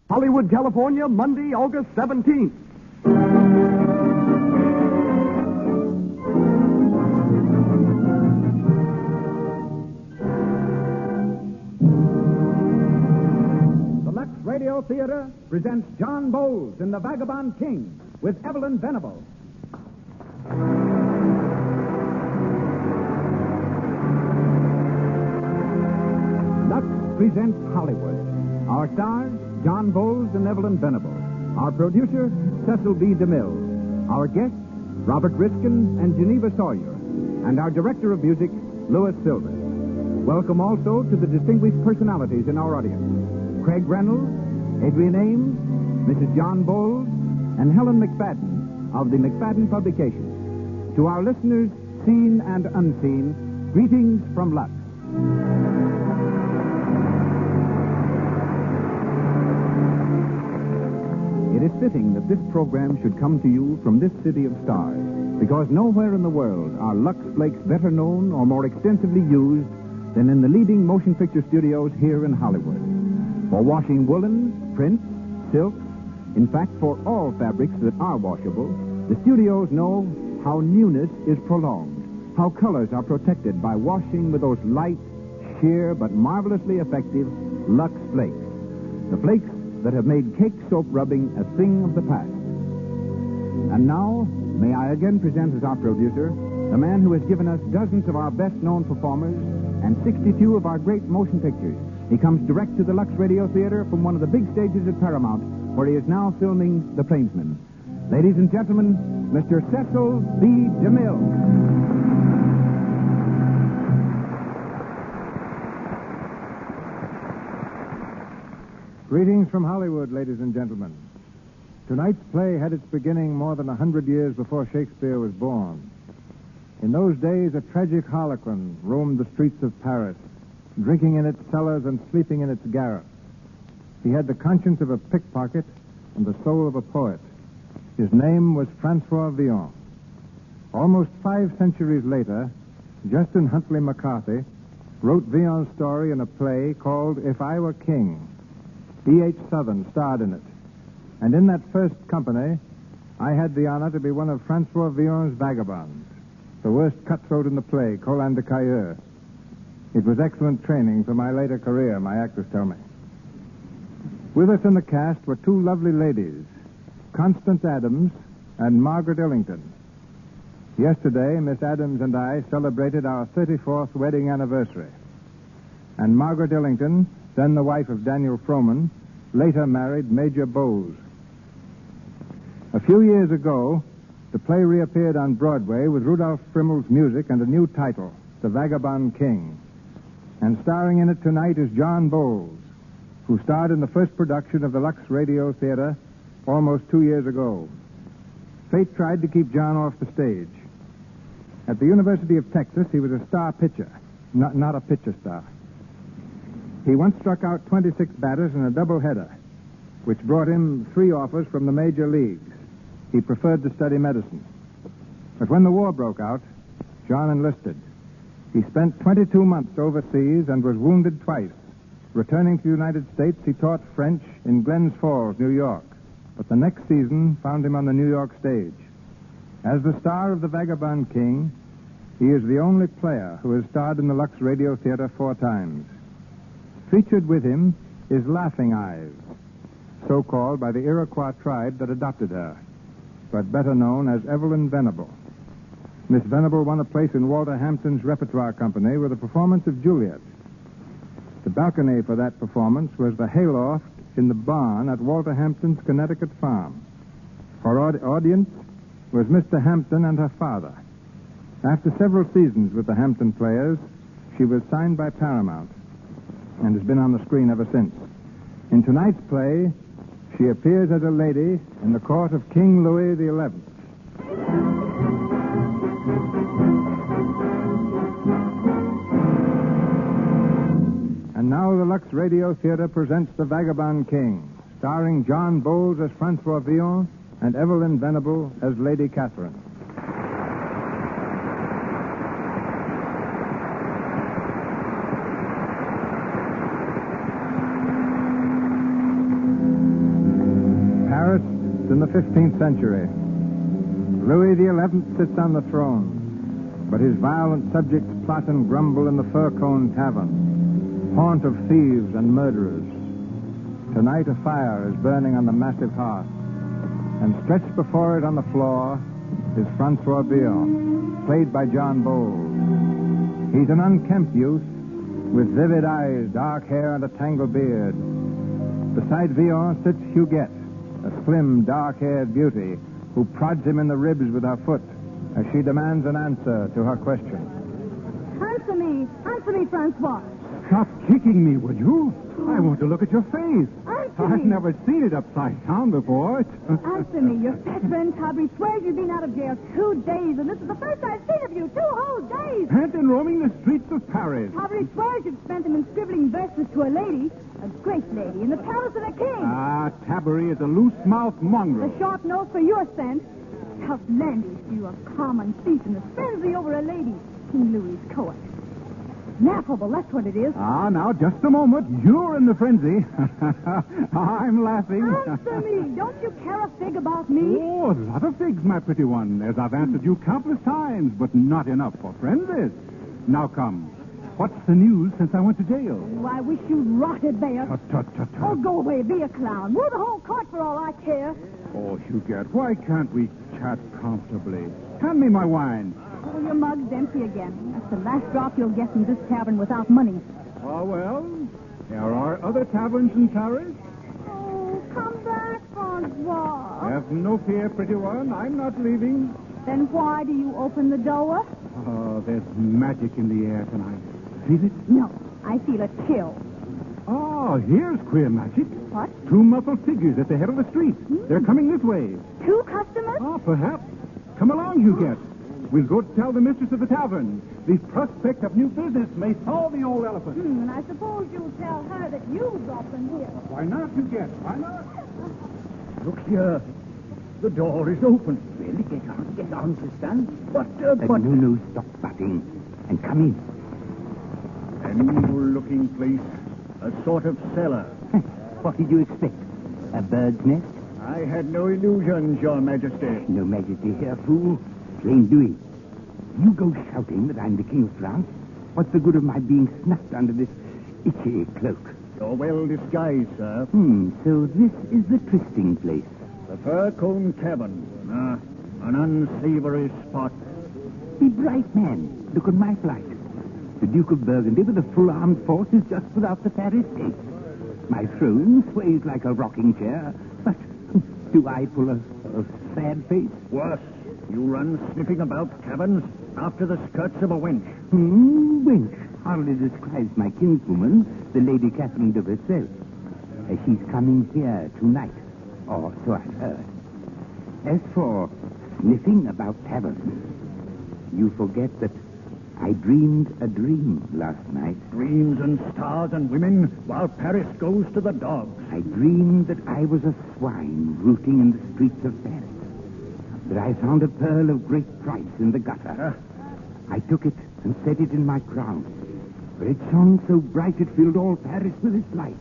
Hollywood, California, Monday, August 17th. The Lux Radio Theater presents John Bowles in The Vagabond King with Evelyn Venable. Lux presents Hollywood. Our stars, John Bowles and Evelyn Venable. Our producer, Cecil B. DeMille. Our guests, Robert Riskin and Geneva Sawyer. And our director of music, Louis Silver. Welcome also to the distinguished personalities in our audience. Craig Reynolds, Adrian Ames, Mrs. John Bowles, and Helen McFadden of the McFadden Publications. To our listeners, seen and unseen, greetings from Lux. It is fitting that this program should come to you from this city of stars, because nowhere in the world are Lux Flakes better known or more extensively used than in the leading motion picture studios here in Hollywood. For washing woolens, prints, silks, in fact, for all fabrics that are washable, the studios know how newness is prolonged, how colors are protected by washing with those light, sheer, but marvelously effective Lux Flakes. The flakes that have made cake soap rubbing a thing of the past. And now, may I again present as our producer the man who has given us dozens of our best-known performers and 62 of our great motion pictures. He comes direct to the Lux Radio Theater from one of the big stages at Paramount, where he is now filming The Plainsman. Ladies and gentlemen, Mr. Cecil B. DeMille. Greetings from Hollywood, ladies and gentlemen. Tonight's play had its beginning more than 100 years before Shakespeare was born. In those days, a tragic harlequin roamed the streets of Paris, drinking in its cellars and sleeping in its garrets. He had the conscience of a pickpocket and the soul of a poet. His name was Francois Villon. Almost 5 centuries later, Justin Huntley McCarthy wrote Villon's story in a play called If I Were King. E.H. Southern starred in it. And in that first company, I had the honor to be one of Francois Villon's vagabonds, the worst cutthroat in the play, Colin de Cailleux. It was excellent training for my later career, my actors tell me. With us in the cast were 2 lovely ladies, Constance Adams and Margaret Ellington. Yesterday, Miss Adams and I celebrated our 34th wedding anniversary. And Margaret Ellington, then the wife of Daniel Frohman, later married Major Bowes. A few years ago, the play reappeared on Broadway with Rudolph Frimmel's music and a new title, The Vagabond King. And starring in it tonight is John Bowles, who starred in the first production of the Lux Radio Theater almost 2 years ago. Fate tried to keep John off the stage. At the University of Texas, he was a star pitcher, not a pitcher star. He once struck out 26 batters in a doubleheader, which brought him 3 offers from the major leagues. He preferred to study medicine. But when the war broke out, John enlisted. He spent 22 months overseas and was wounded twice. Returning to the United States, he taught French in Glens Falls, New York. But the next season found him on the New York stage. As the star of The Vagabond King, he is the only player who has starred in the Lux Radio Theater 4 times. Featured with him is Laughing Eyes, so called by the Iroquois tribe that adopted her, but better known as Evelyn Venable. Miss Venable won a place in Walter Hampton's repertoire company with a performance of Juliet. The balcony for that performance was the hayloft in the barn at Walter Hampton's Connecticut farm. Her audience was Mr. Hampton and her father. After several seasons with the Hampton Players, she was signed by Paramount and has been on the screen ever since. In tonight's play, she appears as a lady in the court of King Louis XI. And now the Lux Radio Theater presents The Vagabond King, starring John Bowles as Francois Villon and Evelyn Venable as Lady Catherine. 15th century. Louis XI sits on the throne, but his violent subjects plot and grumble in the Fur-Cone Tavern, haunt of thieves and murderers. Tonight a fire is burning on the massive hearth, and stretched before it on the floor is Francois Villon, played by John Bowles. He's an unkempt youth with vivid eyes, dark hair, and a tangled beard. Beside Villon sits Huguette, a slim, dark-haired beauty who prods him in the ribs with her foot as she demands an answer to her question. Answer me, Francois. Stop kicking me, would you? I want to look at your face. Answer I've me. never seen it upside down before. Answer me. Your fat friend Tabry swears you've been out of jail 2 days, and this is the first I've seen of you. 2 whole days. And in roaming the streets of Paris. Tabry swears you've spent them in scribbling verses to a lady, a great lady, in the palace of the king. Tabarry is a loose-mouthed mongrel. A short nose for your scent. Outlandish, you a common thief in a frenzy over a lady. King Louis's court. Laughable, that's what it is. Now, just a moment. You're in the frenzy. I'm laughing. Answer me. Don't you care a fig about me? Oh, a lot of figs, my pretty one, as I've answered you countless times, but not enough for frenzies. Now come. What's the news since I went to jail? Oh, I wish you'd rotted there. Tut. Oh, go away. Be a clown. Woo the whole court for all I care. Oh, Huguette, why can't we chat comfortably? Hand me my wine. Oh, your mug's empty again. That's the last drop you'll get in this tavern without money. Oh, well, there are other taverns in Paris. Oh, come back, Francois. Have no fear, pretty one. I'm not leaving. Then why do you open the door? Oh, there's magic in the air tonight. Feel it? No, I feel a chill. Oh, here's queer magic. What? 2 muffled figures at the head of the street. They're coming this way. 2 customers? Oh, perhaps. Come along, Huguette. We'll go to tell the mistress of the tavern. The prospect of new business may thaw the old elephant. And I suppose you'll tell her that you brought them here. Why not, Huguette? Why not? Look here. The door is open. Really, get on, Tristan. But... No, stop butting. And come in. An evil-looking place. A sort of cellar. What did you expect? A bird's nest? I had no illusions, Your Majesty. No majesty here, fool. Plain doing. You go shouting that I'm the King of France. What's the good of my being snuffed under this itchy cloak? You're well disguised, sir. So this is the trysting place. The Fur-Cone Tavern. An unsavory spot. Be bright, man. Look at my flight. The Duke of Burgundy with a full armed force is just without the Paris gate. My throne sways like a rocking chair, but do I pull a sad face? Worse, you run sniffing about taverns after the skirts of a wench. Wench hardly describes my kinswoman, the Lady Catherine de Versailles. She's coming here tonight, or so I've heard. As for sniffing about taverns, you forget that I dreamed a dream last night. Dreams and stars and women while Paris goes to the dogs. I dreamed that I was a swine rooting in the streets of Paris. That I found a pearl of great price in the gutter. I took it and set it in my crown, where it shone so bright it filled all Paris with its light.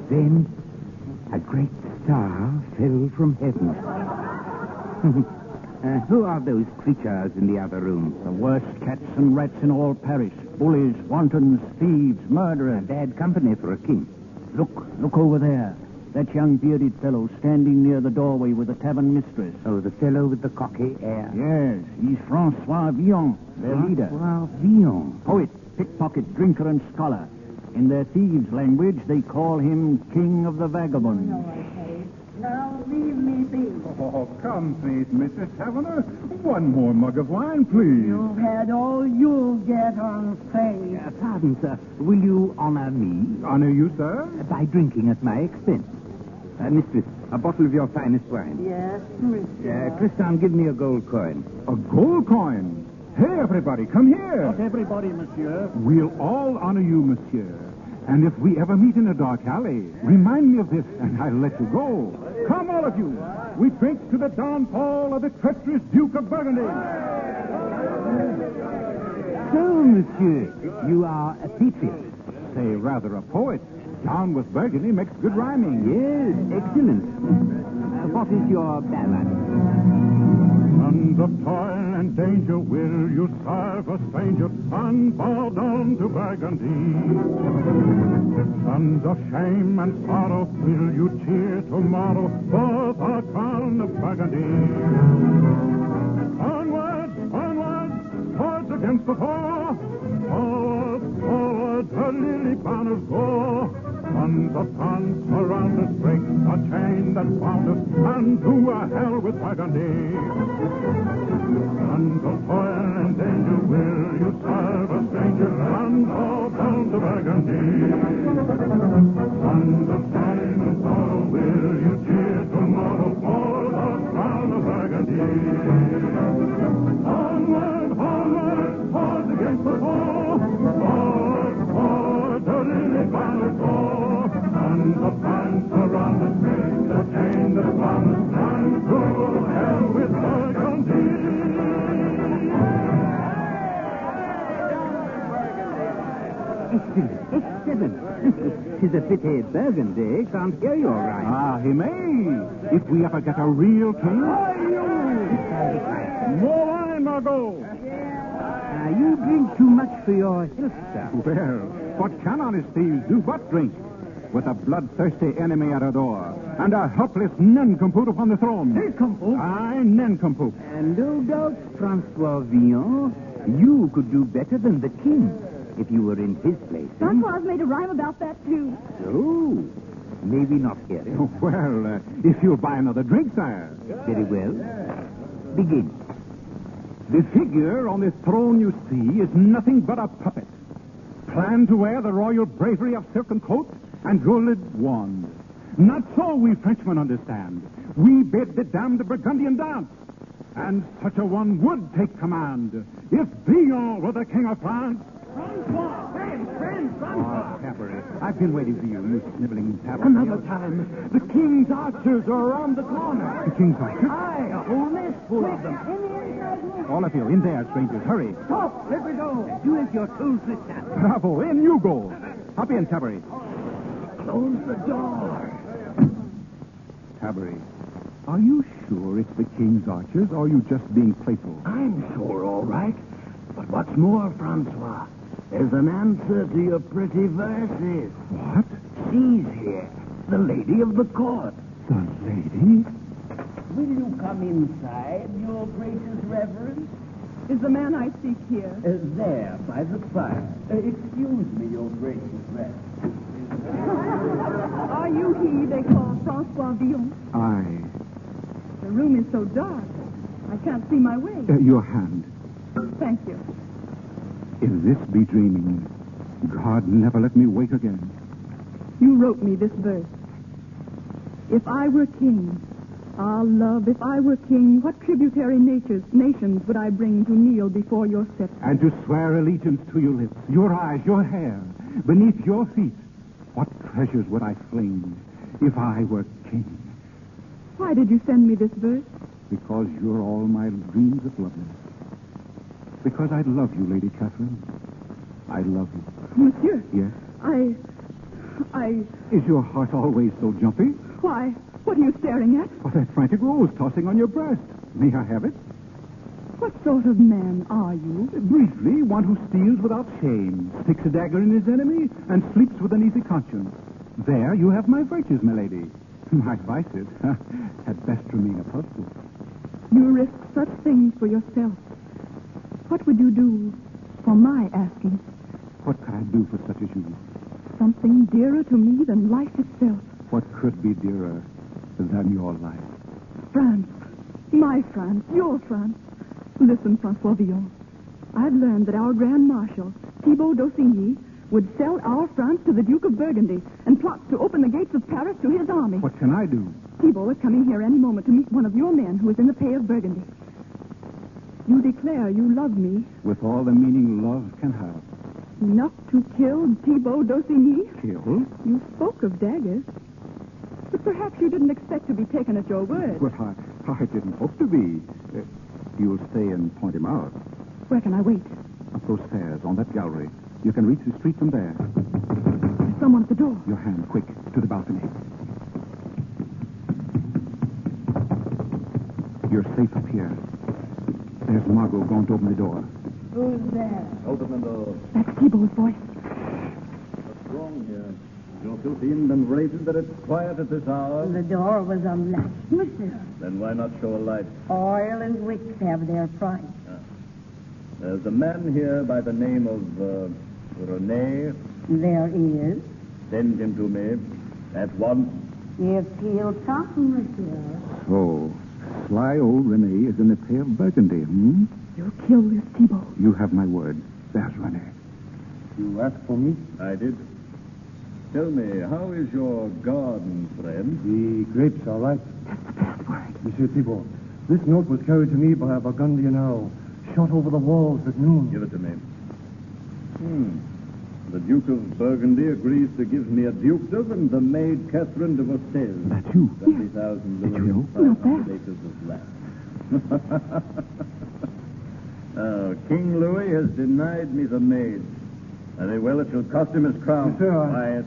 Then a great star fell from heaven. Who are those creatures in the other room? The worst cats and rats in all Paris. Bullies, wantons, thieves, murderers. Bad company for a king. Look over there. That young bearded fellow standing near the doorway with the tavern mistress. Oh, the fellow with the cocky air. Yes, he's Francois Villon, their leader. Francois Villon. Poet, pickpocket, drinker, and scholar. In their thieves' language, they call him King of the Vagabond. Now leave me be. Oh, come, please, Mr. Taverner. One more mug of wine, please. You've had all you'll get on faith. Pardon, sir. Will you honor me? Honor you, sir? By drinking at my expense. Mistress, a bottle of your finest wine. Yes, monsieur. Tristan, give me a gold coin. A gold coin? Hey, everybody, come here. Not everybody, monsieur. We'll all honor you, monsieur. And if we ever meet in a dark alley, remind me of this, and I'll let you go. Come, all of you. We drink to the downfall of the treacherous Duke of Burgundy. So, monsieur, you are a patriot. Say, rather a poet. Down with Burgundy makes good rhyming. Yes, excellent. What is your ballad? Sons of toil and danger, will you serve a stranger and bow down to Burgundy? Sons of shame and sorrow, will you cheer tomorrow for the crown of Burgundy? Onward, onward, swords against the foe. Forward, forward, the lily banners go. Sons of France, around us break a chain that bound us, and to a hell with Burgundy. Sons of toil and danger, will you serve a stranger and bow down to Burgundy? Sons of shame and sorrow, will you cheer tomorrow for the crown of Burgundy? Onward, onward, swords against the foe. Forward, forward, the lily banners go. Sons of France, around us break the chain that bound us, and to hell with Burgundy. Excellent. 'Tis a pity Burgundy can't hear you all right. Ah, he may. If we ever get a real king. More wine, Margot. You drink too much for your health, sir. Well, what can honest thieves do but drink? With a bloodthirsty enemy at our door, and a helpless nincompoop upon the throne. Nincompoop? Aye, nincompoop. And no doubt, Francois Villon, you could do better than the king if you were in his place. Francois made a rhyme about that, too. So, maybe not hear it. Oh, well, if you'll buy another drink, sire. Very well. Begin. The figure on this throne you see is nothing but a puppet. Planned to wear the royal bravery of silken coat and gilded wand. Not so we Frenchmen understand. We bid the damned Burgundian dance. And such a one would take command if Villon were the king of France. Francois! Friend, Francois! Cabaret, I've been waiting for you, you sniveling tablet. Another time. The king's archers are around the corner. The king's archers? Aye, a whole nest full of them. All of you, in there, strangers, hurry. Stop! Let me go. Do as you're told, sister. Bravo, in you go. Hop in, Cabaret. Close the door. Cabaret, are you sure it's the king's archers, or are you just being playful? I'm sure, all right. But what's more, Francois, there's an answer to your pretty verses. What? She's here, the lady of the court. The lady? Will you come inside, your gracious reverence? Is the man I seek here? There, by the fire. Excuse me, your gracious reverence. Are you he they call Francois Villon? Aye. The room is so dark, I can't see my way. Your hand. Thank you. If this be dreaming, God never let me wake again. You wrote me this verse. If I were king, ah, love, if I were king, what tributary nations would I bring to kneel before your scepter? And to swear allegiance to your lips, your eyes, your hair, beneath your feet, what treasures would I fling if I were king? Why did you send me this verse? Because you're all my dreams of loveliness. Because I love you, Lady Catherine. I love you. Monsieur. Yes? I... Is your heart always so jumpy? Why, what are you staring at? Or that frantic rose tossing on your breast? May I have it? What sort of man are you? Briefly, one who steals without shame, sticks a dagger in his enemy, and sleeps with an easy conscience. There you have my virtues, my lady. My vices had best remain a puzzle. You risk such things for yourself. What would you do for my asking? What could I do for such as you? Something dearer to me than life itself. What could be dearer than your life? France. My France. Your France. Listen, Francois Villon. I've learned that our Grand Marshal, Thibaut d'Aussigny, would sell our France to the Duke of Burgundy and plots to open the gates of Paris to his army. What can I do? Thibaut is coming here any moment to meet one of your men who is in the pay of Burgundy. You declare you love me. With all the meaning love can have. Enough to kill Thibaut d'Aussigny? Kill? You spoke of daggers. But perhaps you didn't expect to be taken at your word. Well, I didn't hope to be. You'll stay and point him out. Where can I wait? Up those stairs, on that gallery. You can reach the street from there. There's someone at the door. Your hand, quick, to the balcony. You're safe up here. There's Margot going to open the door. Who's there? Open the door. That's Thibault's voice. What's wrong here? You're so thin and rated that it's quiet at this hour. The door was unlatched, monsieur. Then why not show a light? Oil and wicks have their price. There's a man here by the name of Rene. There is. Send him to me at once. If he'll come, monsieur. So, sly old Rene is in the pay of Burgundy, hmm? You'll kill this Thibault. You have my word. There's Rene. You asked for me? I did. Tell me, how is your garden, friend? The grapes are ripe. That's the password. Monsieur Thibault, this note was carried to me by a Burgundian arrow, shot over the walls at noon. Give it to me. The Duke of Burgundy agrees to give me a dukedom and the maid Catherine de Vaucel. That's you. 20,000 Did you louis know? and Not 500 bad. acres of land. King Louis has denied me the maid. Very well, it shall cost him his crown. Monsieur, Quiet.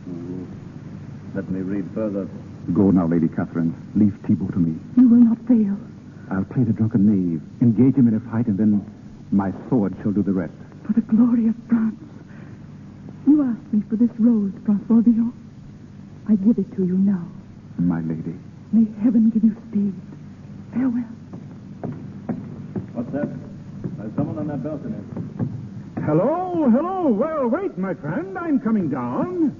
Fool. Let me read further. Go now, Lady Catherine. Leave Thibault to me. You will not fail. I'll play the drunken knave, engage him in a fight, and then my sword shall do the rest. For the glory of France. You asked me for this rose, Francois Villon. I give it to you now. My lady. May heaven give you speed. Farewell. What's that? There's someone on that balcony. Hello, hello. Well, wait, my friend. I'm coming down.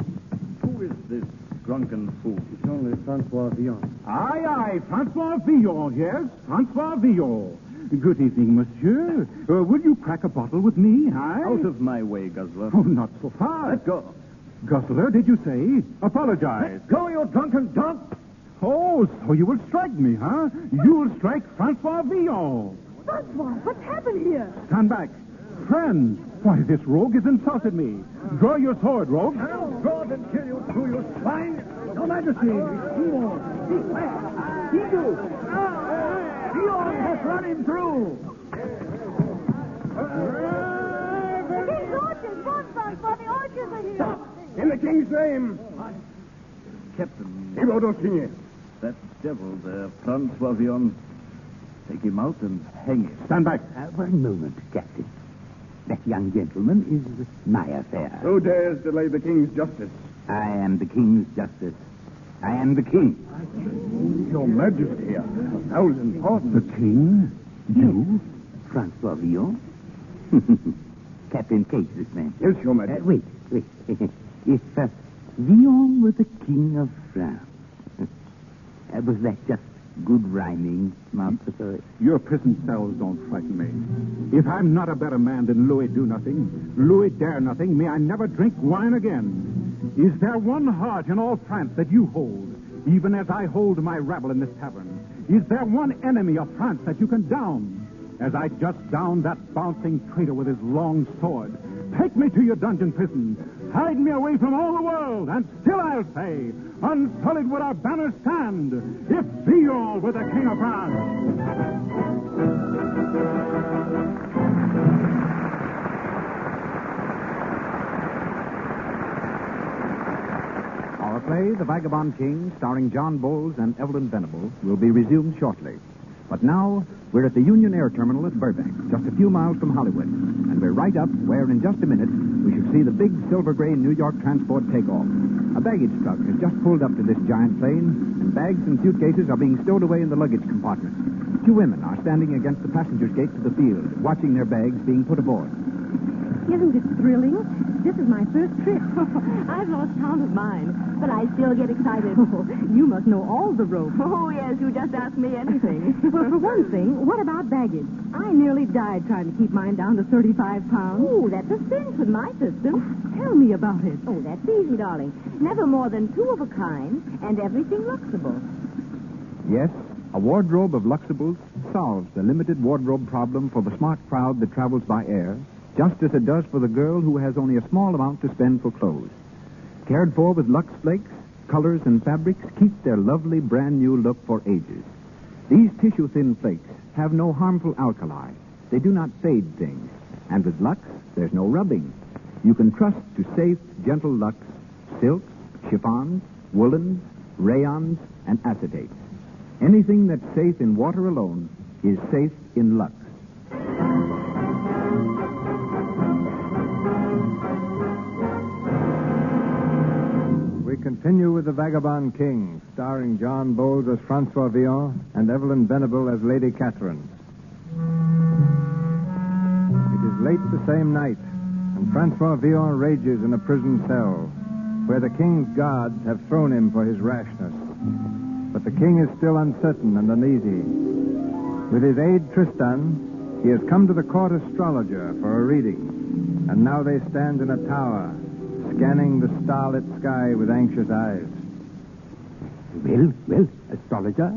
Who is this drunken fool? it's only Francois Villon. Aye, Francois Villon, yes. Francois Villon. Good evening, monsieur. Will you crack a bottle with me, aye? Out of my way, Guzzler. Oh, not so fast. Let go. Guzzler, did you say? Apologize. Go, you drunken dog! Oh, so you will strike me, huh? You'll strike Francois Villon. Francois, what's happened here? Stand back. Friends, why, this rogue has insulted me. Draw your sword, rogue. I'll draw it and kill you too, you swine! Your Majesty, be quiet. He do. Villon has run him through. King's orchards, run, Francois. The orchards are here. Stop! In the king's name! Captain, Thibault d'Austigny. that devil there, Francois Villon. Take him out and hang him. Stand back. One moment, Captain. That young gentleman is my affair. Who dares delay the king's justice? I am the king's justice. I am the king. Your Majesty, 1,000 pardons. The king? You? Francois Villon? Captain Cage, this man. Yes, Your Majesty. Wait. If Villon were the king of France, was that just good rhyming, Master Poet? Your prison cells don't frighten me. If I'm not a better man than Louis do nothing, Louis dare nothing, may I never drink wine again. Is there one heart in all France that you hold, even as I hold my rabble in this tavern? Is there one enemy of France that you can down, as I just downed that bouncing traitor with his long sword? Take me to your dungeon prison. Hide me away from all the world, and still I'll say, unsullied would our banner stand, if Villon were the king of France. Our play, The Vagabond King, starring John Bowles and Evelyn Venable, will be resumed shortly. But now, we're at the Union Air Terminal at Burbank, just a few miles from Hollywood. And we're right up where, in just a minute, we should see the big silver gray New York transport take off. A baggage truck has just pulled up to this giant plane, and bags and suitcases are being stowed away in the luggage compartment. Two women are standing against the passenger's gate to the field, watching their bags being put aboard. Isn't it thrilling? This is my first trip. I've lost count of mine, but I still get excited. You must know all the ropes. Oh, yes, you just ask me anything. Well, for one thing, what about baggage? I nearly died trying to keep mine down to 35 pounds. Oh, that's a cinch with my system. Tell me about it. Oh, that's easy, darling. Never more than two of a kind, and everything luxable. Yes, a wardrobe of Luxables solves the limited wardrobe problem for the smart crowd that travels by air, just as it does for the girl who has only a small amount to spend for clothes. Cared for with Lux Flakes, colors and fabrics keep their lovely brand new look for ages. These tissue-thin flakes have no harmful alkali. They do not fade things. And with Lux, there's no rubbing. You can trust to safe, gentle Lux, silks, chiffons, woolens, rayons, and acetates. Anything that's safe in water alone is safe in Lux. We continue with The Vagabond King, starring John Bowles as Francois Villon and Evelyn Venable as Lady Catherine. It is late the same night, and Francois Villon rages in a prison cell, where the king's guards have thrown him for his rashness. But the king is still uncertain and uneasy. With his aide Tristan, he has come to the court astrologer for a reading, and now they stand in a tower, scanning the starlit sky with anxious eyes. Well, astrologer,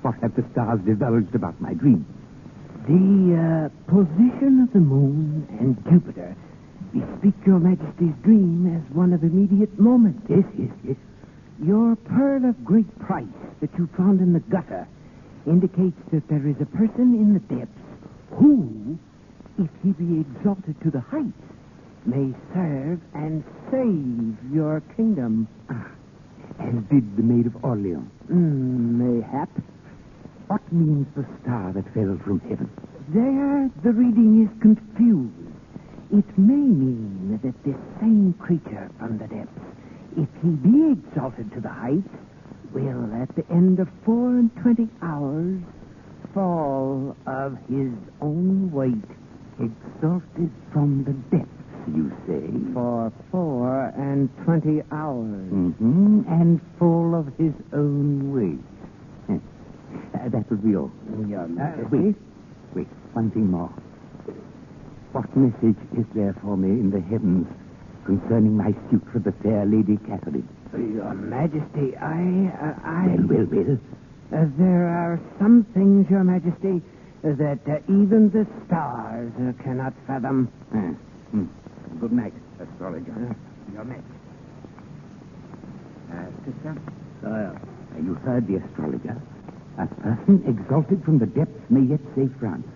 what have the stars divulged about my dream? The position of the moon and Jupiter bespeak your Majesty's dream as one of immediate moment. Yes. Your pearl of great price that you found in the gutter indicates that there is a person in the depths who, if he be exalted to the heights, may serve and save your kingdom. As did the Maid of Orleans. Mayhap. What means the star that fell from heaven? There the reading is confused. It may mean that this same creature from the depths, if he be exalted to the heights, will at the end of 24 hours fall of his own weight. Exalted from the depths, you say? For 24 hours. Mm-hmm. And full of his own weight. That would be all. Your Majesty? Wait, one thing more. What message is there for me in the heavens concerning my suit for the fair Lady Catherine? Your Majesty, I... Well. There are some things, Your Majesty, that even the stars cannot fathom. Good night, astrologer. Your Majesty. Tristan? Sire. You heard the astrologer. A person exalted from the depths may yet save France.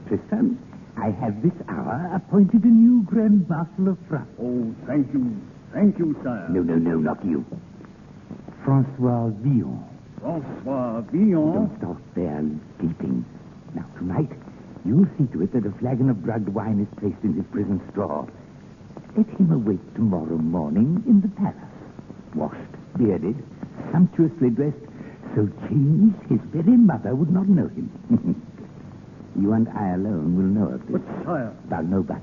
Tristan, I have this hour appointed a new Grand Marshal of France. Oh, thank you. Thank you, sire. No, not you. Francois Villon. Francois Villon? Don't stop there gaping. Now, tonight, you'll see to it that a flagon of drugged wine is placed in his prison straw. Let him awake tomorrow morning in the palace. Washed, bearded, sumptuously dressed, so changed his very mother would not know him. You and I alone will know of this. But, sire... Thou know but.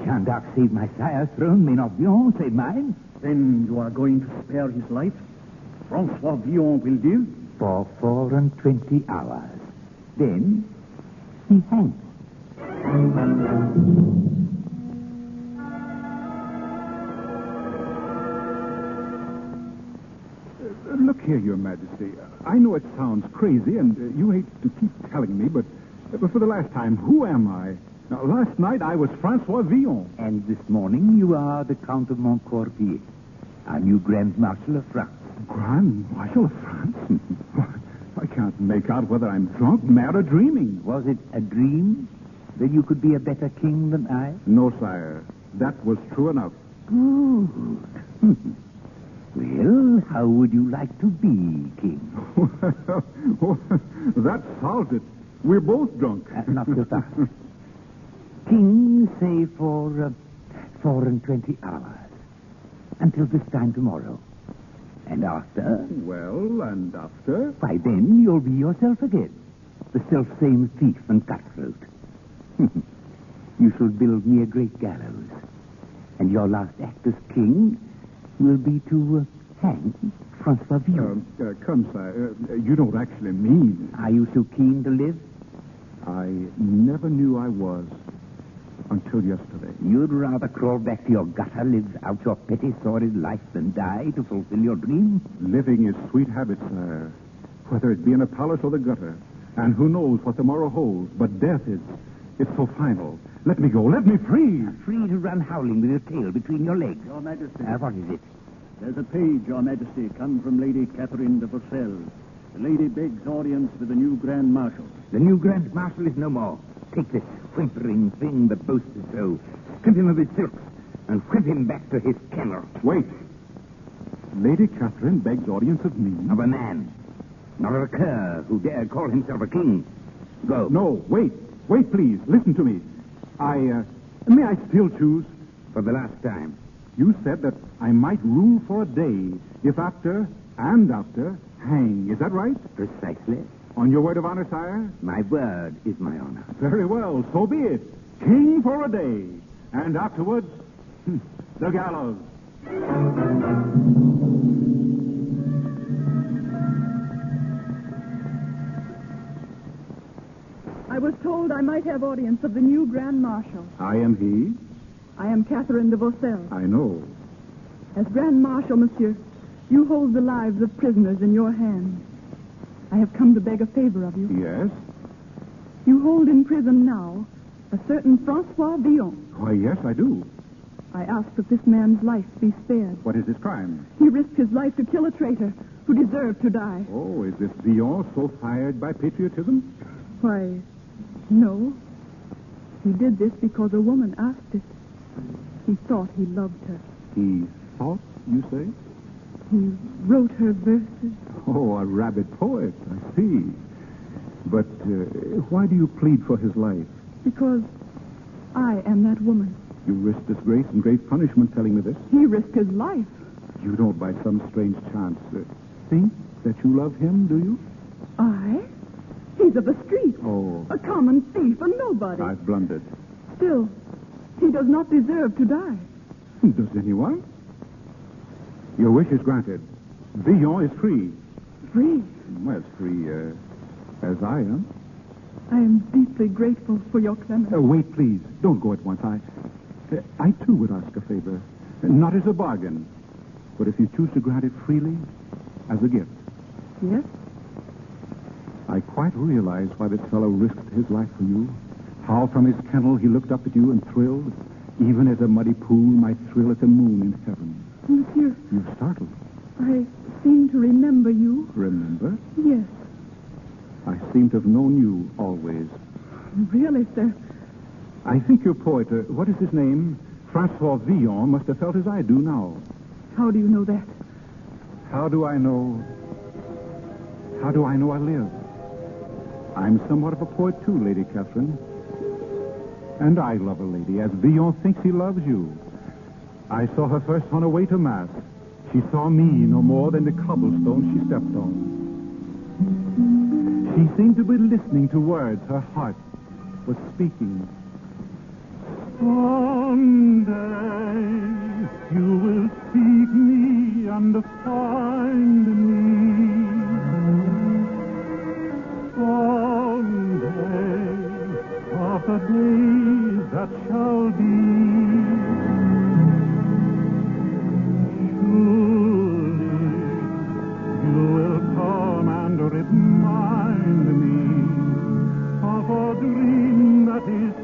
Jeanne d'Arc saved my sire's throne, may not Villon save mine? Then you are going to spare his life? Francois Villon will live? For 24 hours. Then he hangs. Look here, Your Majesty. I know it sounds crazy, and you hate to keep telling me, but for the last time, who am I? Now, last night I was Francois Villon. And this morning you are the Count of Montcorpier, our new Grand Marshal of France. Grand Marshal of France? I can't make out whether I'm drunk, mad, or dreaming. Was it a dream that you could be a better king than I? No, sire. That was true enough. Good. Well, how would you like to be king? That solves it. We're both drunk. Not so fast. King, say, for 24 hours. Until this time tomorrow. And after? Well, and after? Why, then you'll be yourself again. The self-same thief and cutthroat. You shall build me a great gallows. And your last act as king will be to hang Francois Villon. Come, sire. You don't actually mean... Are you so keen to live? I never knew I was until yesterday. You'd rather crawl back to your gutter, live out your petty, sordid life than die to fulfill your dream? Living is sweet habit, sire. Whether it be in a palace or the gutter. And who knows what tomorrow holds. But death is... it's so final. Let me go. Let me free. Free to run howling with your tail between your legs. Your Majesty. What is it? There's a page, Your Majesty, come from Lady Catherine de Bruxelles. The lady begs audience with the new Grand Marshal. The new Grand Marshal is no more. Take this whimpering thing that boasted so. Strip him of his silks and whip him back to his kennel. Wait. Lady Catherine begs audience of me? Of a man. nor a cur who dare call himself a king. Go. No, wait. Wait, please. Listen to me. May I still choose? For the last time. You said that I might rule for a day, if after, hang. Is that right? Precisely. On your word of honor, sire? My word is my honor. Very well, so be it. King for a day. And afterwards, the gallows. I was told I might have audience of the new Grand Marshal. I am he. I am Catherine de Vaucelles. I know. As Grand Marshal, monsieur, you hold the lives of prisoners in your hands. I have come to beg a favor of you. Yes? You hold in prison now a certain Francois Villon. Why, yes, I do. I ask that this man's life be spared. What is his crime? He risked his life to kill a traitor who deserved to die. Oh, is this Villon so fired by patriotism? Why, no. He did this because a woman asked it. He thought he loved her. He thought, you say? He wrote her verses. Oh, a rabid poet, I see. But why do you plead for his life? Because I am that woman. You risked disgrace and great punishment telling me this. He risked his life. You don't, by some strange chance, think that you love him, do you? I? He's of the street. Oh. A common thief, a nobody. I've blundered. Still, he does not deserve to die. Does anyone? Your wish is granted. Villon is free. Free? Well, as free as I am. I am deeply grateful for your clemency. Wait, please. Don't go at once. I too would ask a favor. Not as a bargain, but if you choose to grant it freely, as a gift. Yes? I quite realize why this fellow risked his life for you. How from his kennel he looked up at you and thrilled, even as a muddy pool might thrill at the moon in heaven. Monsieur. You're startled. I seem to remember you. Remember? Yes. I seem to have known you always. Really, sir? I think your poet, what is his name? Francois Villon must have felt as I do now. How do you know that? How do I know I live? I'm somewhat of a poet too, Lady Catherine. And I love a lady as Villon thinks he loves you. I saw her first on her way to Mass. She saw me no more than the cobblestone she stepped on. She seemed to be listening to words her heart was speaking. Someday you will seek me and find me. Someday of the days that shall be. Surely you will come and remind me of a dream that is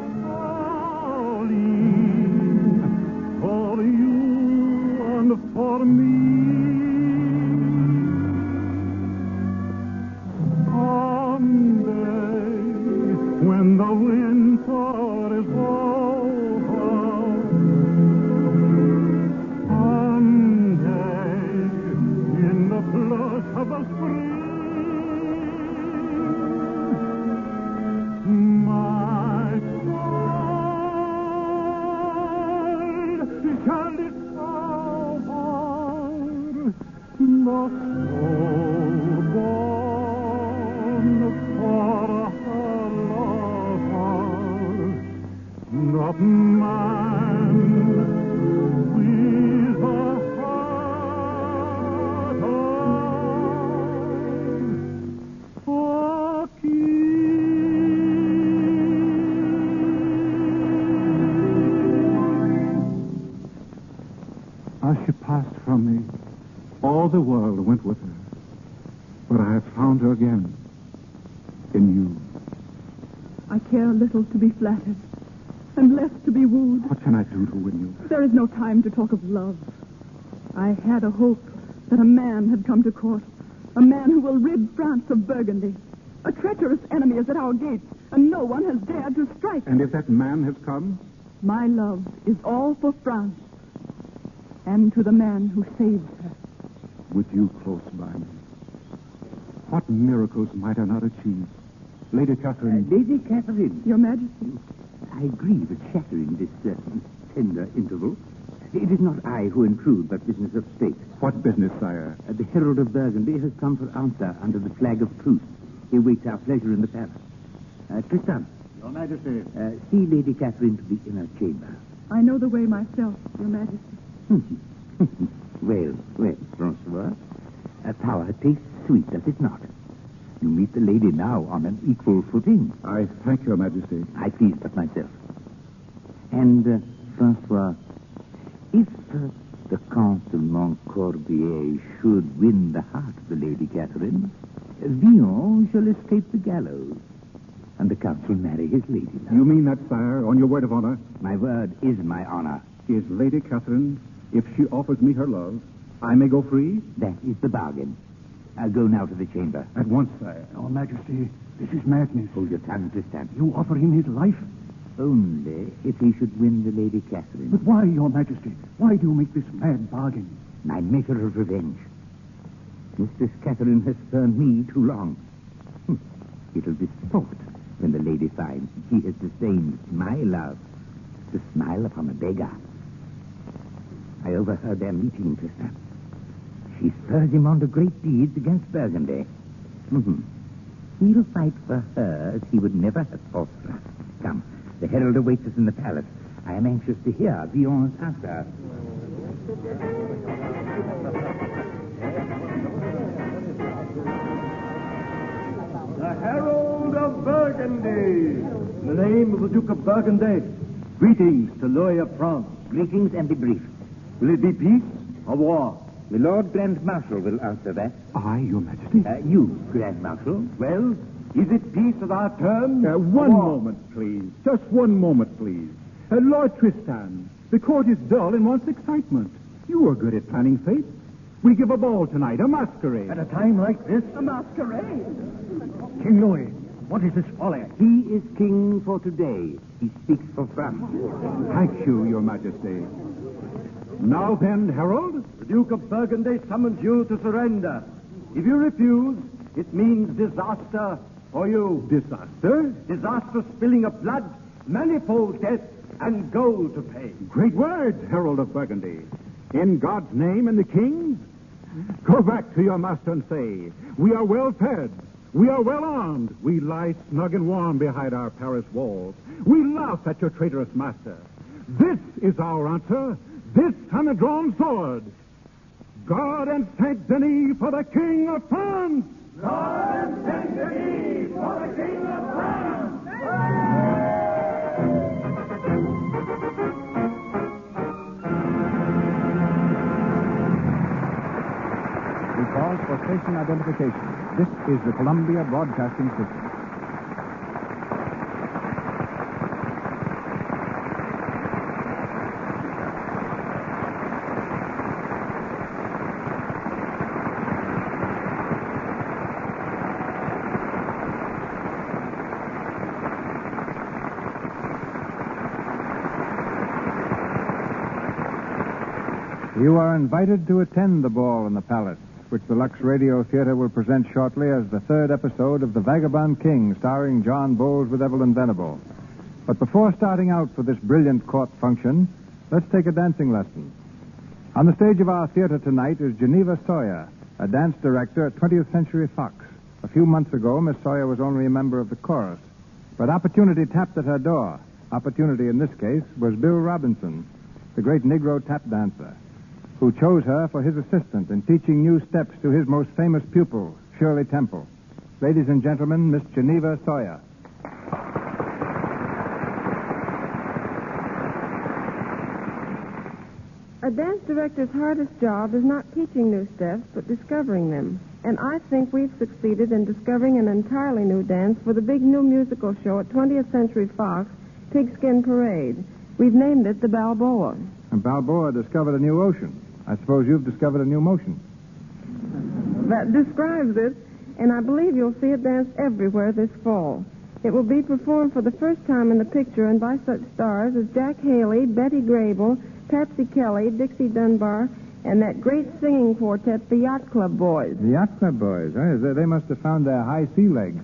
for you and for me. Someday, when the winter is over, someday, in the flush of the spring, my shall discover the soul born for her lover, not man with a heart of a king. As she passed from me, all the world went with her. But I have found her again. In you. I care little to be flattered, and less to be wooed. What can I do to win you? There is no time to talk of love. I had a hope that a man had come to court, a man who will rid France of Burgundy. A treacherous enemy is at our gates, and no one has dared to strike. And if that man has come? My love is all for France, and to the man who saved her. With you close by me. What miracles might I not achieve? Lady Catherine. Lady Catherine. Your Majesty. I grieve at shattering this tender interval. It is not I who intrude, but business of state. What business, sire? The Herald of Burgundy has come for answer under the flag of truce. He waits our pleasure in the palace. Tristan. Your Majesty. See Lady Catherine to the inner chamber. I know the way myself, Your Majesty. Well, Francois. Power tastes sweet, does it not? You meet the lady now on an equal footing. I thank your Majesty. I please but myself. And, Francois, if the Count de Montcorbier should win the heart of the Lady Catherine, Villon shall escape the gallows, and the Count will marry his lady love. You mean that, sire, on your word of honor? My word is my honor. Is Lady Catherine, if she offers me her love, I may go free? That is the bargain. I'll go now to the chamber. At once, sire. Your Majesty, this is madness. Hold your tongue, Tristan. You offer him his life? Only if he should win the Lady Catherine. But why, Your Majesty? Why do you make this mad bargain? My measure of revenge. Mistress Catherine has spurned me too long. It'll be sport when the lady finds he has disdained my love to smile upon a beggar. I overheard their meeting, Tristan. She spurs him on to great deeds against Burgundy. He'll fight for her as he would never have fought for us. Come, the herald awaits us in the palace. I am anxious to hear Villon's answer. The Herald of Burgundy. In the name of the Duke of Burgundy, greetings to Louis of France. Greetings, and be brief. Will it be peace or war? The Lord Grand Marshal will answer that. I, your Majesty? You, Grand Marshal. Well, is it peace of our terms? One moment, please. Just one moment, please. Lord Tristan, the court is dull and wants excitement. You are good at planning fate. We give a ball tonight, a masquerade. At a time like this? A masquerade. King Louis, what is this folly? He is king for today. He speaks for France. Thank you, your Majesty. Now then, Herald? The Duke of Burgundy summons you to surrender. If you refuse, it means disaster for you. Disaster? Disaster, spilling of blood, manifold death, and gold to pay. Great words, Herald of Burgundy. In God's name and the King's, go back to your master and say, we are well fed, we are well armed, we lie snug and warm behind our Paris walls. We laugh at your traitorous master. This is our answer, this and a drawn sword. God and Saint Denis for the King of France! God and Saint Denis for the King of France! We pause for station identification. This is the Columbia Broadcasting System. You are invited to attend the ball in the palace, which the Lux Radio Theater will present shortly as the third episode of The Vagabond King, starring John Bowles with Evelyn Venable. But before starting out for this brilliant court function, let's take a dancing lesson. On the stage of our theater tonight is Geneva Sawyer, a dance director at 20th Century Fox. A few months ago, Miss Sawyer was only a member of the chorus. But opportunity tapped at her door. Opportunity, in this case, was Bill Robinson, the great Negro tap dancer, who chose her for his assistant in teaching new steps to his most famous pupil, Shirley Temple. Ladies and gentlemen, Miss Geneva Sawyer. A dance director's hardest job is not teaching new steps, but discovering them. And I think we've succeeded in discovering an entirely new dance for the big new musical show at 20th Century Fox, Pigskin Parade. We've named it the Balboa. And Balboa discovered a new ocean. I suppose you've discovered a new motion. That describes it, and I believe you'll see it danced everywhere this fall. It will be performed for the first time in the picture and by such stars as Jack Haley, Betty Grable, Patsy Kelly, Dixie Dunbar, and that great singing quartet, the Yacht Club Boys. The Yacht Club Boys. They must have found their high sea legs.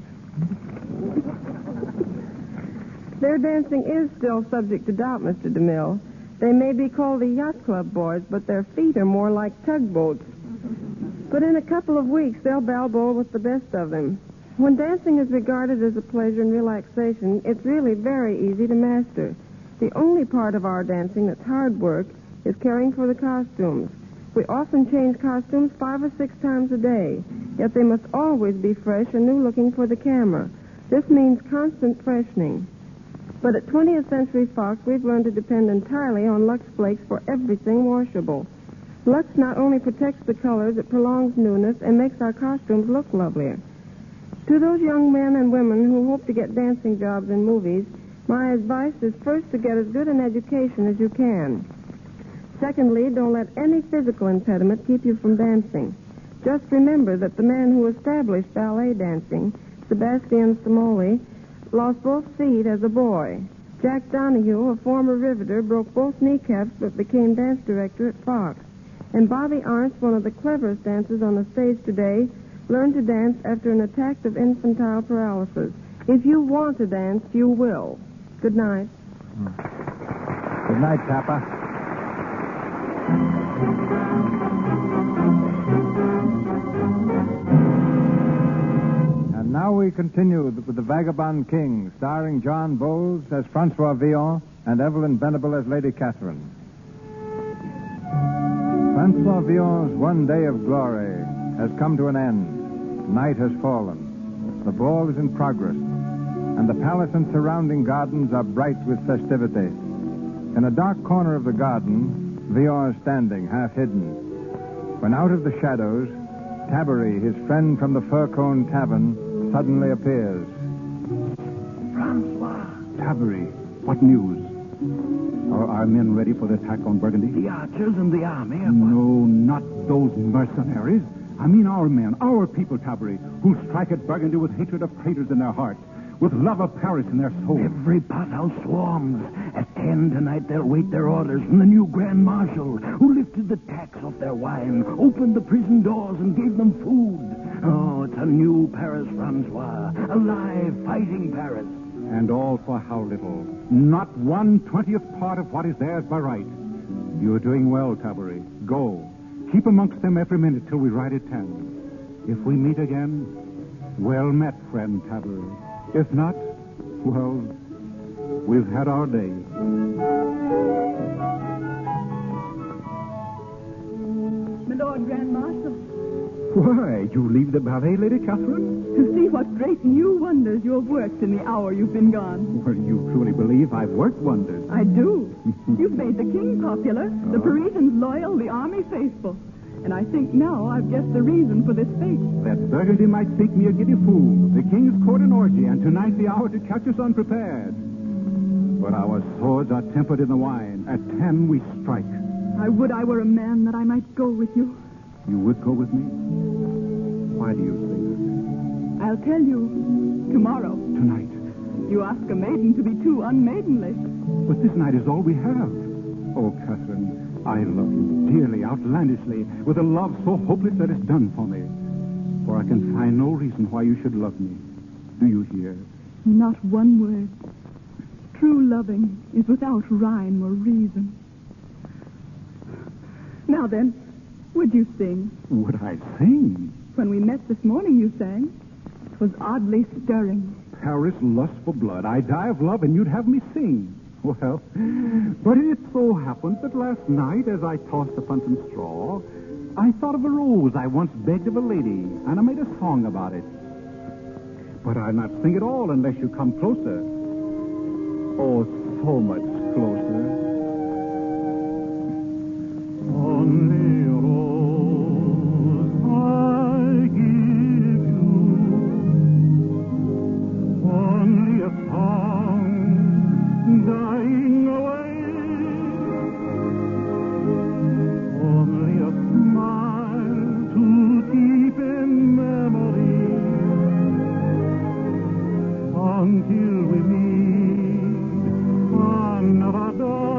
Their dancing is still subject to doubt, Mr. DeMille. They may be called the Yacht Club Boys, but their feet are more like tugboats. But in a couple of weeks, they'll balboa with the best of them. When dancing is regarded as a pleasure and relaxation, it's really very easy to master. The only part of our dancing that's hard work is caring for the costumes. We often change costumes 5 or 6 times a day, yet they must always be fresh and new-looking for the camera. This means constant freshening. But at 20th Century Fox, we've learned to depend entirely on Lux Flakes for everything washable. Lux not only protects the colors, it prolongs newness and makes our costumes look lovelier. To those young men and women who hope to get dancing jobs in movies, my advice is first to get as good an education as you can. Secondly, don't let any physical impediment keep you from dancing. Just remember that the man who established ballet dancing, Sebastian Samoli, lost both feet as a boy. Jack Donahue, a former riveter, broke both kneecaps but became dance director at Fox. And Bobby Arndt, one of the cleverest dancers on the stage today, learned to dance after an attack of infantile paralysis. If you want to dance, you will. Good night. Good night, Papa. And now we continue with The Vagabond King, starring John Bowles as Francois Villon and Evelyn Venable as Lady Catherine. Francois Villon's one day of glory has come to an end. Night has fallen. The ball is in progress, and the palace and surrounding gardens are bright with festivity. In a dark corner of the garden, Villon is standing, half hidden, when out of the shadows, Tabary, his friend from the Fur-Cone Tavern, suddenly appears. Francois! Tabary, what news? Are our men ready for the attack on Burgundy? The archers and the army are... No, not those mercenaries. I mean our men, our people, Tabary, who strike at Burgundy with hatred of traitors in their hearts, with love of Paris in their souls. Every pothouse swarms. At 10 tonight, they'll wait their orders from the new Grand Marshal, who lifted the tax off their wine, opened the prison doors, and gave them food. Oh, it's a new Paris, Francois. A live, fighting Paris. And all for how little? Not 1/20th part of what is theirs by right. You're doing well, Tabary. Go. Keep amongst them every minute till we ride at 10. If we meet again, well met, friend Tabary. If not, well, we've had our day. My Lord Grand Marshal, Why, you leave the ballet, Lady Catherine? to see what great new wonders you have worked in the hour you've been gone. Well, you truly believe I've worked wonders. I do. You've made the king popular, the Parisians loyal, the army faithful. And I think now I've guessed the reason for this fate. That Burgundy might think me a giddy fool. The king's court an orgy, and tonight the hour to catch us unprepared. But our swords are tempered in the wine. At 10 we strike. I would I were a man that I might go with you. You would go with me? Why do you say that? I'll tell you tomorrow. Tonight. You ask a maiden to be too unmaidenly. But this night is all we have. Oh, Catherine, I love you dearly, outlandishly, with a love so hopeless that it's done for me. For I can find no reason why you should love me. Do you hear? Not one word. True loving is without rhyme or reason. Now then, would you sing? Would I sing? When we met this morning, you sang. It was oddly stirring. Paris lust for blood. I die of love, and you'd have me sing. Well, but it so happened that last night, as I tossed upon some straw, I thought of a rose I once begged of a lady, and I made a song about it. But I'll not sing it all unless you come closer. Oh, so much closer. Only a rose I give you, only a song dying away, only a smile to keep in memory until we meet another dawn.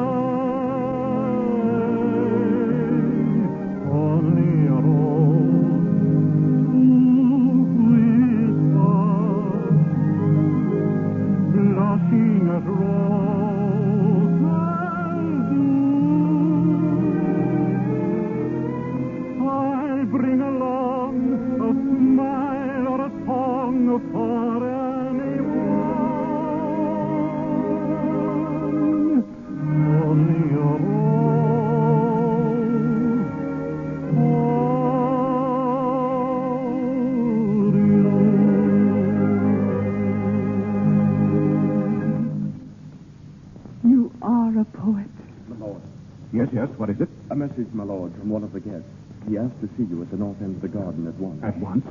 What is it? A message, my lord, from one of the guests. He asked to see you at the north end of the garden at once. At once?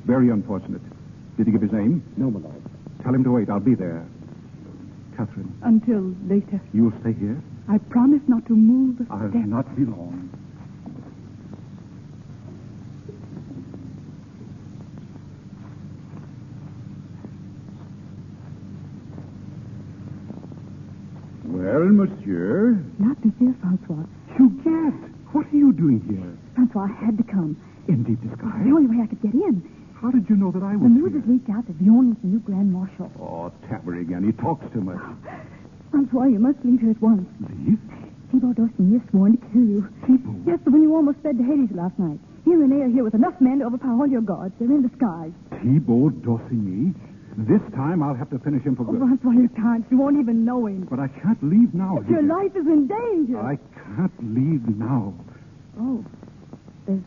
Very unfortunate. Did he give his name? No, my lord. Tell him to wait. I'll be there. Catherine, Until later. you'll stay here? I promise not to move a I'll step. not be long. Well, monsieur. Not be fear, Francois. Huguette, what are you doing here? Francois, I had to come. In deep disguise? The only way I could get in. How did you know that I The was news here? has leaked out that Vion is the new Grand Marshal. Oh, Tabber again. He talks too much. Francois, you must leave here at once. Leave? Thibault D'Austigny has sworn to kill you. Thibault? Yes, the one you almost fled to Hades last night. He and Rene are here with enough men to overpower all your guards. They're in disguise. Thibault D'Austigny? This time I'll have to finish him for Oh, good. Francois, you can't. You won't even know him. But I can't leave now. But your Huguette. life is in danger. I can't leave now. Oh, there's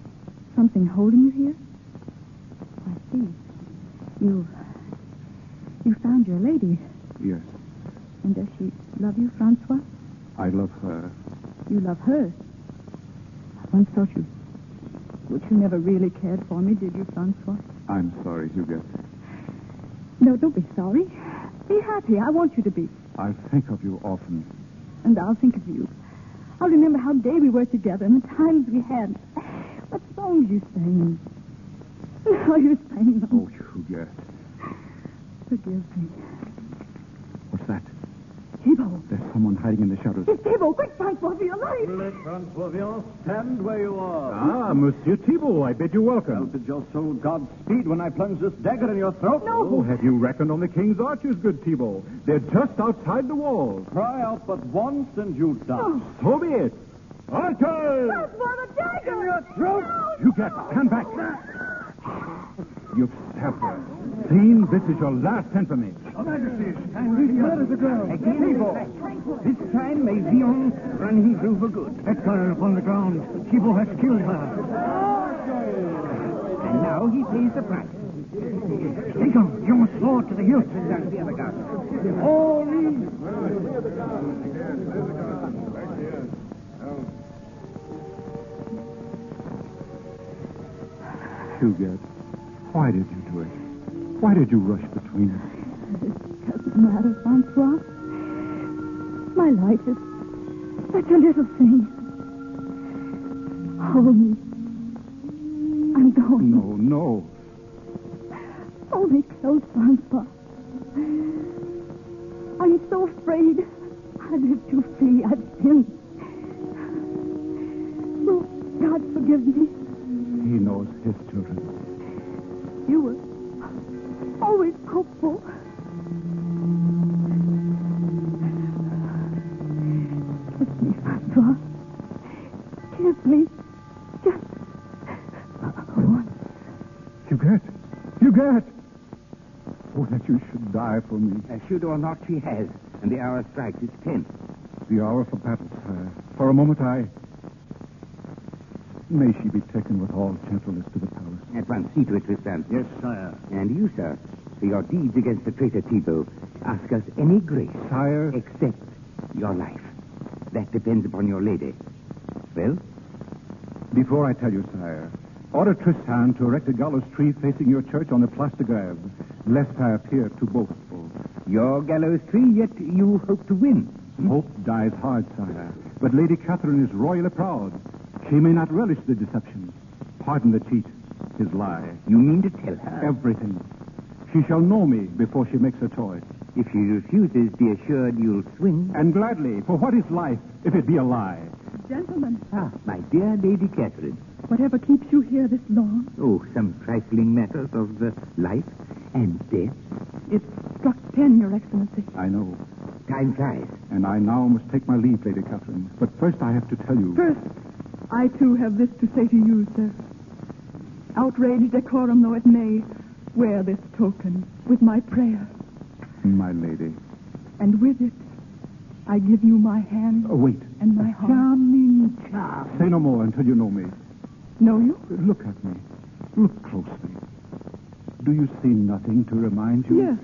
something holding you here? I see. You found your lady. Yes, And does she love you, Francois? I love her. You love her. I once thought you... But you never really cared for me, did you, Francois? I'm sorry, Huguette. No, don't be sorry. Be happy. I want you to be. I'll think of you often. And I'll think of you. I'll remember how gay we were together and the times we had. What songs you sang. And how you sang them. Oh, Huguette. Forgive me. What's that? Thibault. There's someone hiding in the shadows. It's Thibault. Quick, Francois, for your life. Let Francois Vion stand where you are. Ah, Monsieur Thibault, I bid you welcome. I'll bid your soul Godspeed when I plunge this dagger in your throat. Oh, have you reckoned on the king's archers, good Thibault? They're just outside the walls. Cry out but once and you die. So be it. Archers! Francois, the dagger! In your throat! Huguette, stand back. You've stabbed her. Fiend, this is your last infamy. Your Majesty, these murders a girl. This time may Vion run him through for good. Exile upon the ground. Thibault has killed her. And now he pays the price. Take him. You must sword to the hilt. Down the other guard. All in. Huguette, why did you do it? Why did you rush between us? It doesn't matter, Francois. My life is such a little thing. Hold me. I'm going. No, no. Hold me close, Francois. I'm so afraid. I live too free. I've sinned. Oh, God forgive me. He knows his children. You were always hopeful. Kiss me, Francois. Kiss me. Just once. Huguette! Huguette! Oh, that you should die for me. Should or not, she has. And the hour strikes. It's 10. The hour for battle, sire. For a moment May she be taken with all gentleness to the palace. At once, see to it, Tristan. Yes, sire. And you, sir, for your deeds against the traitor Thibault, ask us any grace. Sire. Except your life. That depends upon your lady. Well? Before I tell you, sire, order Tristan to erect a gallows tree facing your church on the Place de Grève, lest I appear too boastful. Your gallows tree, yet you hope to win. Hope dies hard, sire. But Lady Catherine is royally proud. She may not relish the deception. Pardon the cheat, his lie. You mean to tell her? Everything. She shall know me before she makes her choice. If she refuses, be assured you'll swing. And gladly, for what is life if it be a lie? Gentlemen, Ah, my dear Lady Catherine. whatever keeps you here this long? Oh, some trifling matters of life and death. It's struck 10, Your Excellency. I know. Time flies. And I now must take my leave, Lady Catherine. But first I have to tell you... First, I too have this to say to you, sir. Outraged decorum though it may, wear this token with my prayer. My lady. And with it, I give you my hand Wait. and my heart. Charming. Say no more until you know me. Know you? Look at me. Look closely. Do you see nothing to remind you? Yes,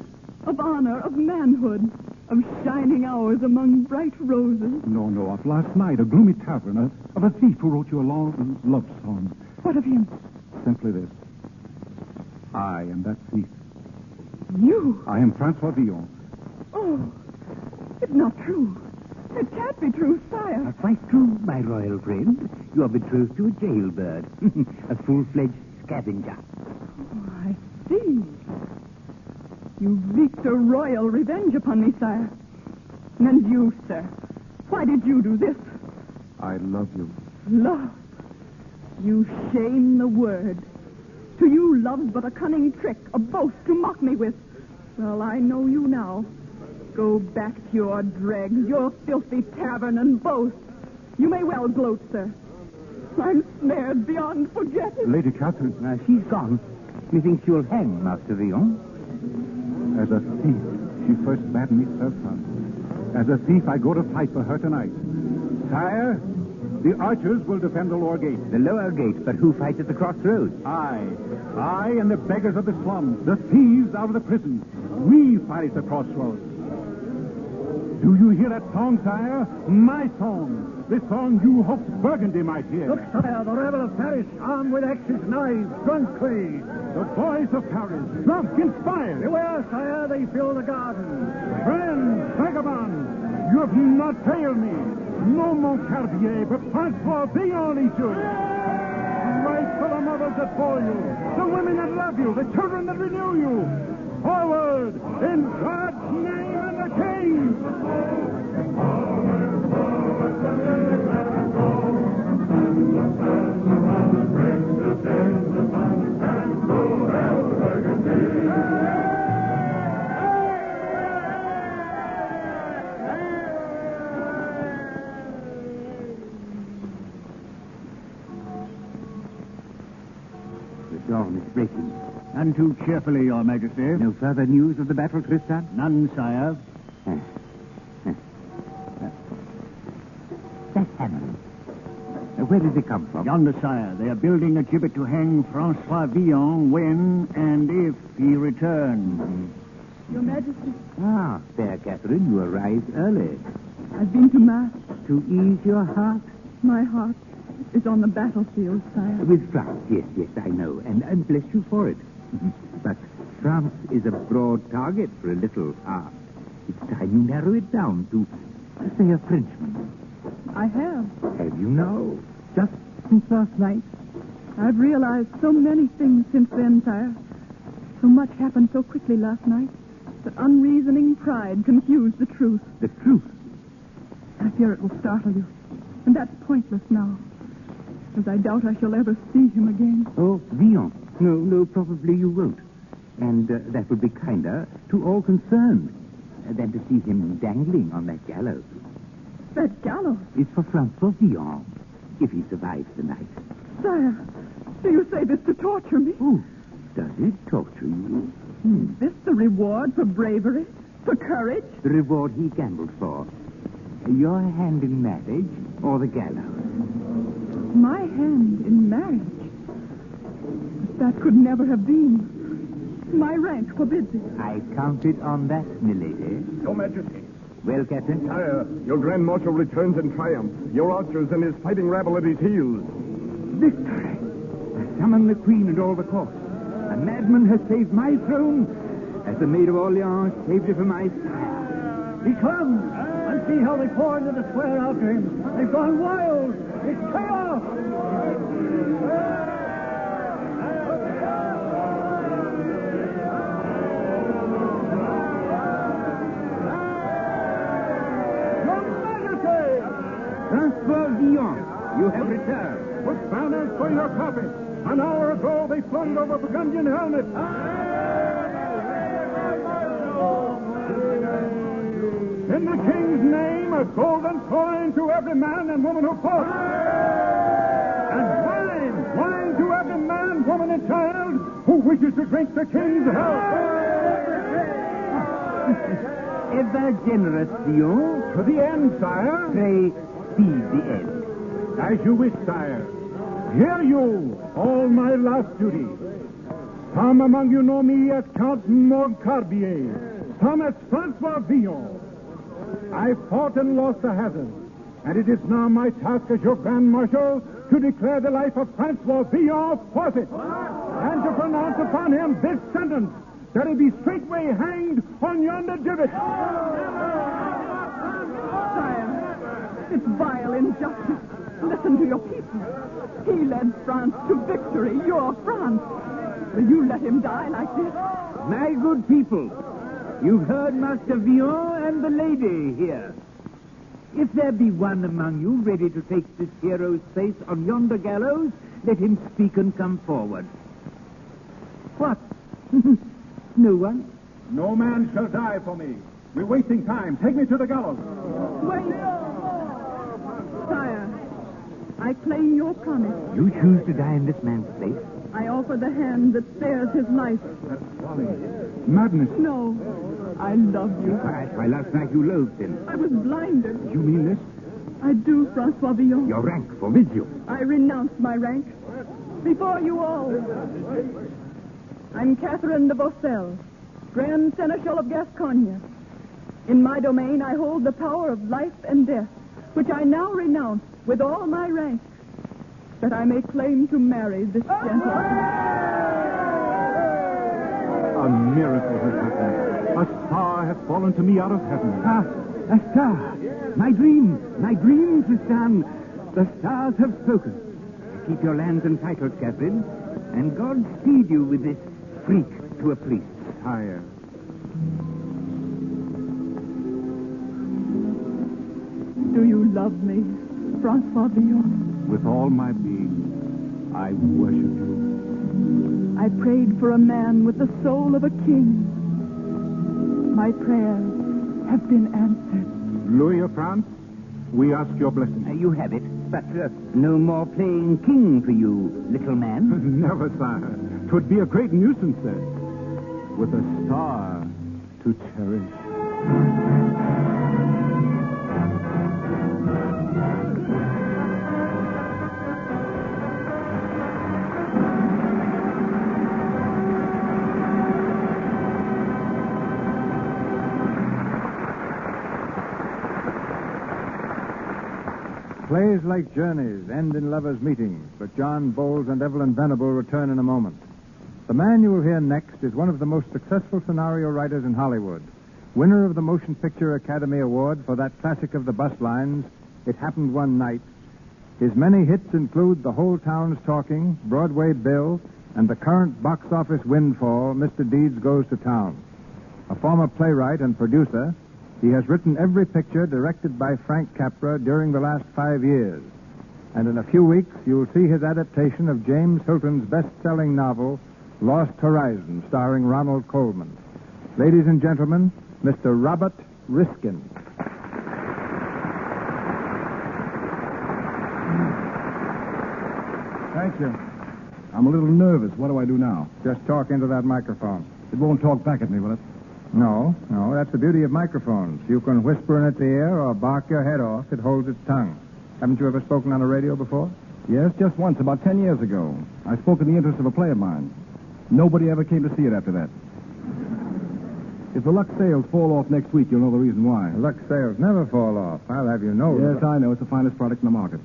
of honor, of manhood, of shining hours among bright roses. No, of last night, a gloomy tavern, of a thief who wrote you a long love song. What of him? Simply this. I am that thief. You? I am Francois Villon. Oh, it's not true. It can't be true, sire. Quite true, my royal friend. You are betrothed to a jailbird, a full-fledged scavenger. Oh, I see. You wreaked a royal revenge upon me, sire. And you, sir, why did you do this? I love you. Love. You shame the word. To you, love's but a cunning trick, a boast to mock me with. Well, I know you now. Go back to your dregs, your filthy tavern, and boast. You may well gloat, sir. I'm snared beyond forgetting. Lady Catherine. She's gone. Methinks you'll hang, Master Villon. As a thief, she first bade me serve her. As a thief, I go to fight for her tonight. Sire, the archers will defend the lower gate. The lower gate, but who fights at the crossroads? I and the beggars of the slums, the thieves out of the prison. We fight at the crossroads. Do you hear that song, sire? My song. The song you hoped Burgundy might hear. Look, sire, the rabble of Paris, armed with axes, knives, drunkards. The boys of Paris, drunk, inspired. Beware, sire, they fill the garden. Friends, Vagabond, you have not failed me. No Montcarbier, but Francois Villon leads you. Fight for the mothers that bore you, the women that love you, the children that renew you. Forward, in God's name and the King! The dawn is breaking. None too cheerfully, Your Majesty. No further news of the battle, Tristan? None, sire. That Hammond. Where did it come from? Yonder, sire. They are building a gibbet to hang Francois Villon when and if he returns. Your Majesty. Ah, fair Catherine, you arise early. I've been to Mass. To ease your heart? My heart is on the battlefield, sire. With France, yes, I know. And bless you for it. But France is a broad target for a little art. It's time you narrow it down to, say, a Frenchman. I have. Have you now? Just since last night? I've realized so many things since then, sire. So much happened so quickly last night that unreasoning pride confused the truth. The truth? I fear it will startle you. And that's pointless now, as I doubt I shall ever see him again. Oh, Villon. No, probably you won't. And that would be kinder to all concerned than to see him dangling on that gallows. That gallows? It's for Francois Villon, if he survives the night. Sire, do you say this to torture me? Oh, does it torture you? Is this the reward for bravery? For courage? The reward he gambled for. Your hand in marriage or the gallows? My hand in marriage? That could never have been. My rank forbids it. I counted on that, milady. Your Majesty. Well, Captain? Sire, your Grand Marshal returns in triumph. Your archers and his fighting rabble at his heels. Victory! Summon the Queen and all the court. A madman has saved my throne as the Maid of Orleans saved it for my sire. He comes! And see how they pour into the square after him. They've gone wild! It's chaos! Francois Villon, you have returned. Put banners for your carpet. An hour ago, they floated over Burgundian helmets. In the king's name, a golden coin to every man and woman who fought. And wine to every man, woman, and child who wishes to drink the king's health. Ever generous, Villon. To the end, sire. Pray, speed the end. As you wish, sire. Hear you, all my last duty. Some among you know me as Count Montcarbier. Some as Francois Villon. I fought and lost the hazard. And it is now my task as your Grand Marshal to declare the life of Francois Villon forfeit. And to pronounce upon him this sentence, that he be straightway hanged on yonder gibbet. Sire, it's vile injustice. Listen to your people. He led France to victory, your France. Will you let him die like this? My good people, you've heard Master Villon and the lady here. If there be one among you ready to take this hero's place on yonder gallows, let him speak and come forward. What? No one? No man shall die for me. We're wasting time. Take me to the gallows. Wait. Sire, I claim your promise. You choose to die in this man's place? I offer the hand that spares his life. That's folly. Madness. No, I love you. Why, last night you loathed him. I was blinded. You mean this? I do, Francois Villon. Your rank forbids you. I renounce my rank. Before you all. I'm Catherine de Vaucel, Grand Seneschal of Gascogne. In my domain, I hold the power of life and death, which I now renounce with all my rank, that I may claim to marry this gentleman. A miracle has happened. A star has fallen to me out of heaven. Ah, a star. My dream, Tristan. The stars have spoken. Keep your lands and titles, Catherine, and God speed you with this freak to a priest. Sire. Do you love me, Francois Villon? With all my being, I worship you. I prayed for a man with the soul of a king. My prayers have been answered. Louis of France, we ask your blessing. You have it, but no more playing king for you, little man. Never, sire. 'Twould be a great nuisance, sir. With a star to cherish. Plays like journeys end in lovers' meetings, but John Bowles and Evelyn Venable return in a moment. The man you will hear next is one of the most successful scenario writers in Hollywood, winner of the Motion Picture Academy Award for that classic of the bus lines, It Happened One Night. His many hits include The Whole Town's Talking, Broadway Bill, and the current box office windfall, Mr. Deeds Goes to Town. A former playwright and producer, he has written every picture directed by Frank Capra during the last 5 years. And in a few weeks, you'll see his adaptation of James Hilton's best-selling novel, Lost Horizon, starring Ronald Colman. Ladies and gentlemen, Mr. Robert Riskin. Thank you. I'm a little nervous. What do I do now? Just talk into that microphone. It won't talk back at me, will it? No, that's the beauty of microphones. You can whisper in its ear or bark your head off. It holds its tongue. Haven't you ever spoken on the radio before? Yes, just once, about 10 years ago. I spoke in the interest of a play of mine. Nobody ever came to see it after that. If the Lux sales fall off next week, you'll know the reason why. Lux sales never fall off. I'll have you know. Yes, I know. It's the finest product in the market.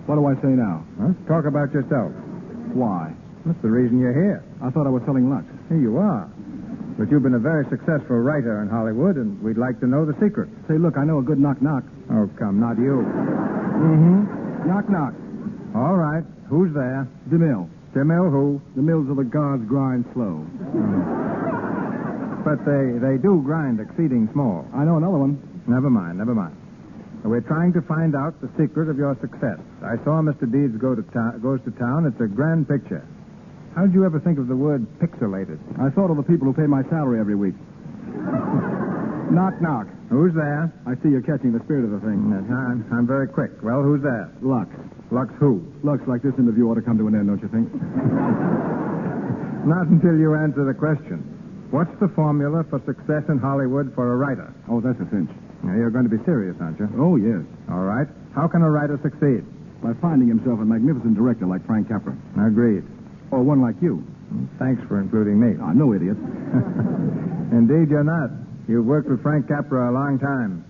What do I say now? Huh? Talk about yourself. Why? That's the reason you're here. I thought I was selling Lux. Here you are. But you've been a very successful writer in Hollywood, and we'd like to know the secret. Say, look, I know a good knock-knock. Oh, come, not you. Mm-hmm. Knock-knock. All right. Who's there? DeMille. DeMille who? The mills of the gods grind slow. But they do grind exceeding small. I know another one. Never mind. We're trying to find out the secret of your success. I saw Mr. Deeds Goes to Town. It's a grand picture. How did you ever think of the word pixelated? I thought of the people who pay my salary every week. Knock, knock. Who's there? I see you're catching the spirit of the thing. I'm very quick. Well, who's there? Lux. Lux who? Looks like this interview ought to come to an end, don't you think? Not until you answer the question. What's the formula for success in Hollywood for a writer? Oh, that's a cinch. Now, you're going to be serious, aren't you? Oh, yes. All right. How can a writer succeed? By finding himself a magnificent director like Frank Capra. Agreed. Or one like you. Thanks for including me. No idiot. Indeed, you're not. You've worked with Frank Capra a long time.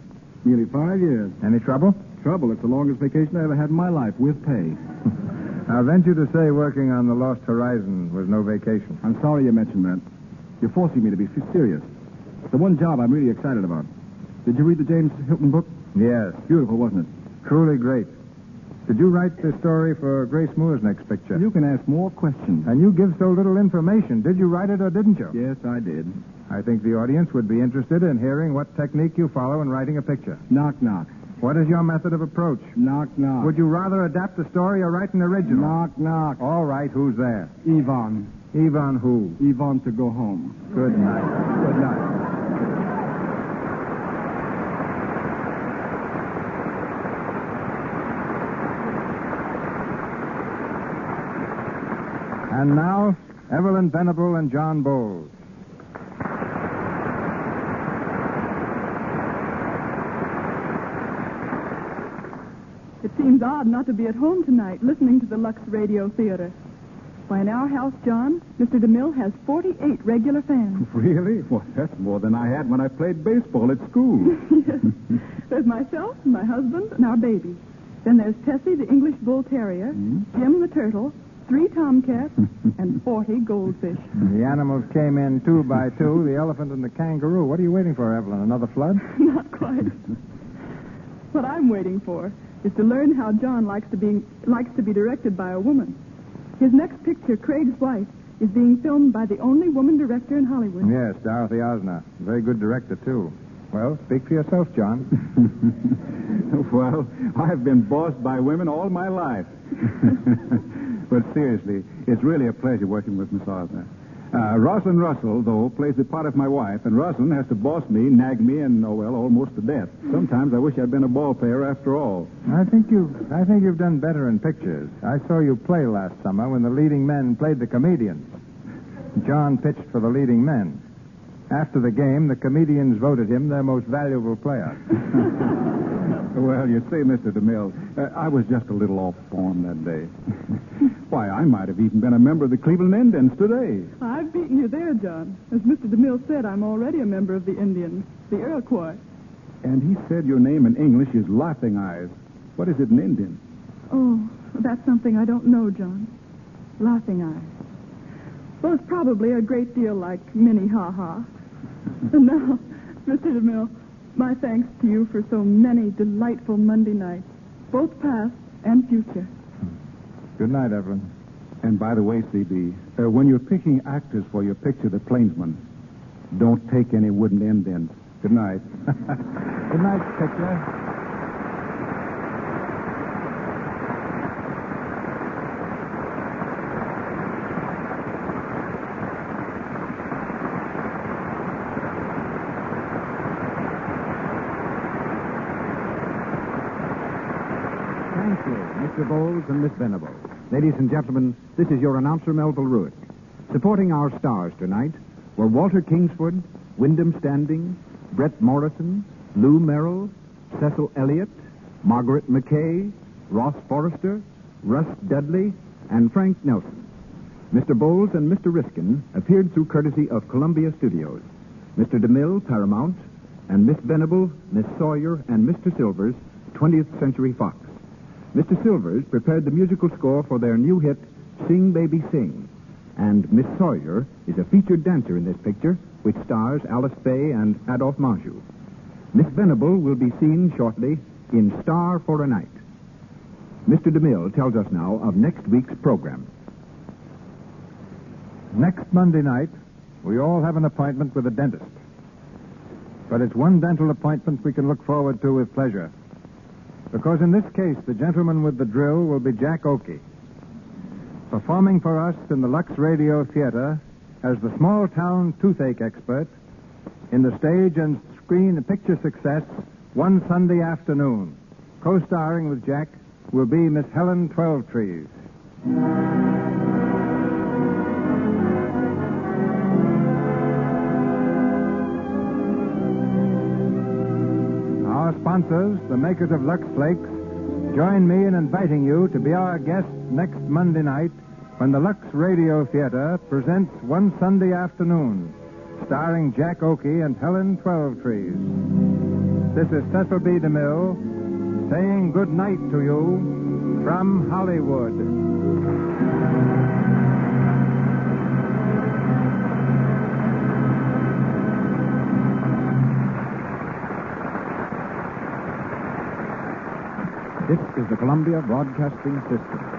Nearly 5 years. Any trouble? Trouble. It's the longest vacation I ever had in my life, with pay. I'll venture to say working on The Lost Horizon was no vacation. I'm sorry you mentioned that. You're forcing me to be serious. It's the one job I'm really excited about. Did you read the James Hilton book? Yes. Beautiful, wasn't it? Truly great. Did you write the story for Grace Moore's next picture? You can ask more questions. And you give so little information. Did you write it or didn't you? Yes, I did. I think the audience would be interested in hearing what technique you follow in writing a picture. Knock, knock. What is your method of approach? Knock, knock. Would you rather adapt the story or write an original? Knock, knock. All right, who's there? Yvonne. Yvonne who? Yvonne to go home. Good night. Good night. And now, Evelyn Venable and John Bowles. It seems odd not to be at home tonight listening to the Lux Radio Theater. Why, in our house, John, Mr. DeMille has 48 regular fans. Really? Well, that's more than I had when I played baseball at school. Yes. There's myself, my husband, and our baby. Then there's Tessie, the English Bull Terrier, Jim the Turtle, 3 tomcats, and 40 goldfish. The animals came in 2 by 2, the elephant and the kangaroo. What are you waiting for, Evelyn? Another flood? Not quite. What I'm waiting for is to learn how John likes to be directed by a woman. His next picture, Craig's Wife, is being filmed by the only woman director in Hollywood. Yes, Dorothy Osner. Very good director, too. Well, speak for yourself, John. Well, I've been bossed by women all my life. But seriously, it's really a pleasure working with Miss Osner. Rosalind Russell, though, plays the part of my wife, and Rosalind has to boss me, nag me, and, almost to death. Sometimes I wish I'd been a ball player after all. I think you've done better in pictures. I saw you play last summer when the leading men played the comedians. John pitched for the leading men. After the game, the comedians voted him their most valuable player. Well, you see, Mr. DeMille, I was just a little off form that day. Why, I might have even been a member of the Cleveland Indians today. I've beaten you there, John. As Mr. DeMille said, I'm already a member of the Indians, the Iroquois. And he said your name in English is Laughing Eyes. What is it in Indian? Oh, that's something I don't know, John. Laughing Eyes. Well, it's probably a great deal like Minnie-Ha-Ha. And now, Mr. DeMille, my thanks to you for so many delightful Monday nights, both past and future. Good night, Evelyn. And by the way, C.B., when you're picking actors for your picture, The Plainsman, don't take any wooden Indians. Good night. Good night, picture. Thank you, Mr. Bowles and Miss Venable. Ladies and gentlemen, this is your announcer, Melville Ruick. Supporting our stars tonight were Walter Kingsford, Wyndham Standing, Brett Morrison, Lou Merrill, Cecil Elliott, Margaret McKay, Ross Forrester, Russ Dudley, and Frank Nelson. Mr. Bowles and Mr. Riskin appeared through courtesy of Columbia Studios. Mr. DeMille, Paramount, and Miss Venable, Miss Sawyer, and Mr. Silvers, 20th Century Fox. Mr. Silvers prepared the musical score for their new hit, Sing Baby Sing. And Miss Sawyer is a featured dancer in this picture, which stars Alice Faye and Adolphe Menjou. Miss Venable will be seen shortly in Star for a Night. Mr. DeMille tells us now of next week's program. Next Monday night, we all have an appointment with a dentist. But it's one dental appointment we can look forward to with pleasure. Because in this case, the gentleman with the drill will be Jack Oakey. Performing for us in the Lux Radio Theater as the small-town toothache expert in the stage and screen picture success, One Sunday Afternoon. Co-starring with Jack will be Miss Helen Twelvetrees. Our sponsors, the makers of Lux Flakes, join me in inviting you to be our guest next Monday night when the Lux Radio Theater presents One Sunday Afternoon, starring Jack Oakey and Helen Twelvetrees. This is Cecil B. DeMille saying good night to you from Hollywood. This is the Columbia Broadcasting System.